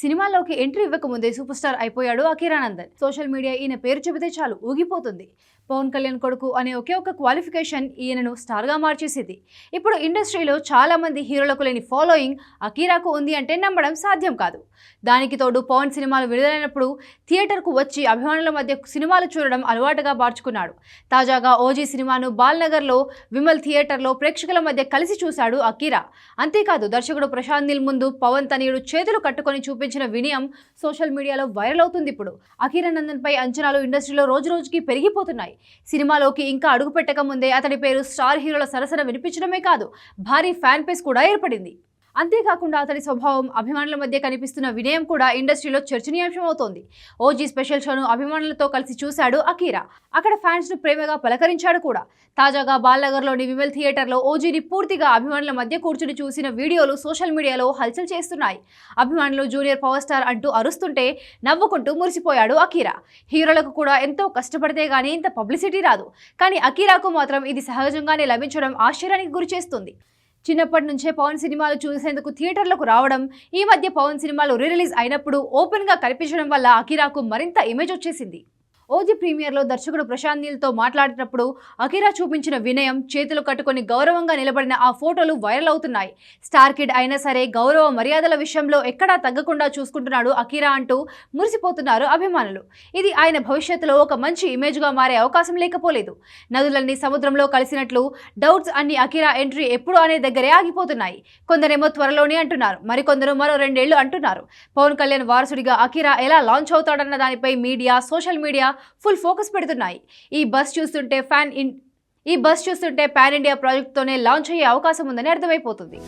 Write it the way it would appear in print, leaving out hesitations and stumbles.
సినిమాలోకి entry ఇవ్వకముందే super star అయిపోయాడు Akira Nandan. Social media ఈయన పేరు చెబితే చాలు ఊగిపోతుంది. పవన్ కళ్యాణ్ కొడుకు అనే ఒకే ఒక క్వాలిఫికేషన్ ఈయనను స్టార్గా మార్చేసింది. ఇప్పుడు ఇండస్ట్రీలో చాలా మంది హీరోలకు లేని ఫాలోయింగ్ అకీరాకు ఉంది అంటే నమ్మడం సాధ్యం కాదు. దానికి తోడు పవన్ సినిమాలు విడుదలైనప్పుడు థియేటర్కు వచ్చి అభిమానుల మధ్య సినిమాలు చూడడం అలవాటుగా మార్చుకున్నాడు. తాజాగా ఓజీ సినిమాను బాల్నగర్లో విమల్ థియేటర్లో ప్రేక్షకుల మధ్య కలిసి చూశాడు అకీరా. అంతేకాదు దర్శకుడు ప్రశాంత్ నీల్ ముందు పవన్ తనయుడు చేతులు కట్టుకొని చూపించిన వినయం సోషల్ మీడియాలో వైరల్ అవుతుంది. ఇప్పుడు అకిరానందన్ పై అంచనాలు ఇండస్ట్రీలో రోజురోజుకి పెరిగిపోతున్నాయి. సినిమాలోకి ఇంకా అడుగుపెట్టక ముందే అతడి పేరు స్టార్ హీరోల సరసన వినిపించడమే కాదు, భారీ ఫ్యాన్ పేస్ కూడా ఏర్పడింది. అంతేకాకుండా అతడి స్వభావం, అభిమానుల మధ్య కనిపిస్తున్న వినయం కూడా ఇండస్ట్రీలో చర్చనీయాంశం అవుతోంది. ఓజీ స్పెషల్ షోను అభిమానులతో కలిసి చూశాడు అకీరా. అక్కడ ఫ్యాన్స్ ను ప్రేమగా పలకరించాడు కూడా. తాజాగా బాల్నగర్లోని విమల్ థియేటర్లో ఓజీని పూర్తిగా అభిమానుల మధ్య కూర్చుని చూసిన వీడియోలు సోషల్ మీడియాలో హల్చల్ చేస్తున్నాయి. అభిమానులు జూనియర్ పవర్ స్టార్ అంటూ అరుస్తుంటే నవ్వుకుంటూ మురిసిపోయాడు అకీరా. హీరోలకు కూడా ఎంతో కష్టపడితే గానీ ఇంత పబ్లిసిటీ రాదు, కానీ అకీరాకు మాత్రం ఇది సహజంగానే లభించడం ఆశ్చర్యానికి గురి చేస్తుంది. చిన్నప్పటి నుంచే పవన్ సినిమాలు చూసేందుకు థియేటర్లకు రావడం, ఈ మధ్య పవన్ సినిమాలు రిలీజ్ అయినప్పుడు ఓపెన్గా కనిపించడం వల్ల అకీరాకు మరింత ఇమేజ్ వచ్చేసింది. ఓజీ ప్రీమియర్లో దర్శకుడు ప్రశాంత్ నీల్తో మాట్లాడేటప్పుడు అకీరా చూపించిన వినయం, చేతులు కట్టుకొని గౌరవంగా నిలబడిన ఆ ఫోటోలు వైరల్ అవుతున్నాయి. స్టార్ కిడ్ అయినా సరే గౌరవ మర్యాదల విషయంలో ఎక్కడా తగ్గకుండా చూసుకుంటున్నాడు అకీరా అంటూ మురిసిపోతున్నారు అభిమానులు. ఇది ఆయన భవిష్యత్తులో ఒక మంచి ఇమేజ్గా మారే అవకాశం లేకపోలేదు. నదులన్నీ సముద్రంలో కలిసినట్లు డౌట్స్ అన్ని అకీరా ఎంట్రీ ఎప్పుడు అనే దగ్గరే ఆగిపోతున్నాయి. కొందరేమో త్వరలోనే అంటున్నారు, మరికొందరు మరో 2 ఏళ్లు అంటున్నారు. పవన్ కళ్యాణ్ వారసుడిగా అకీరా ఎలా లాంచ్ అవుతాడన్న దానిపై media, social media full focus పెడుతున్నాయి. ఈ బస్ చూస్తుంటే పాన్ ఇండియా ప్రాజెక్ట్ తోనే లాంచ్ అయ్యే అవకాశం ఉందని అర్థమైపోతుంది.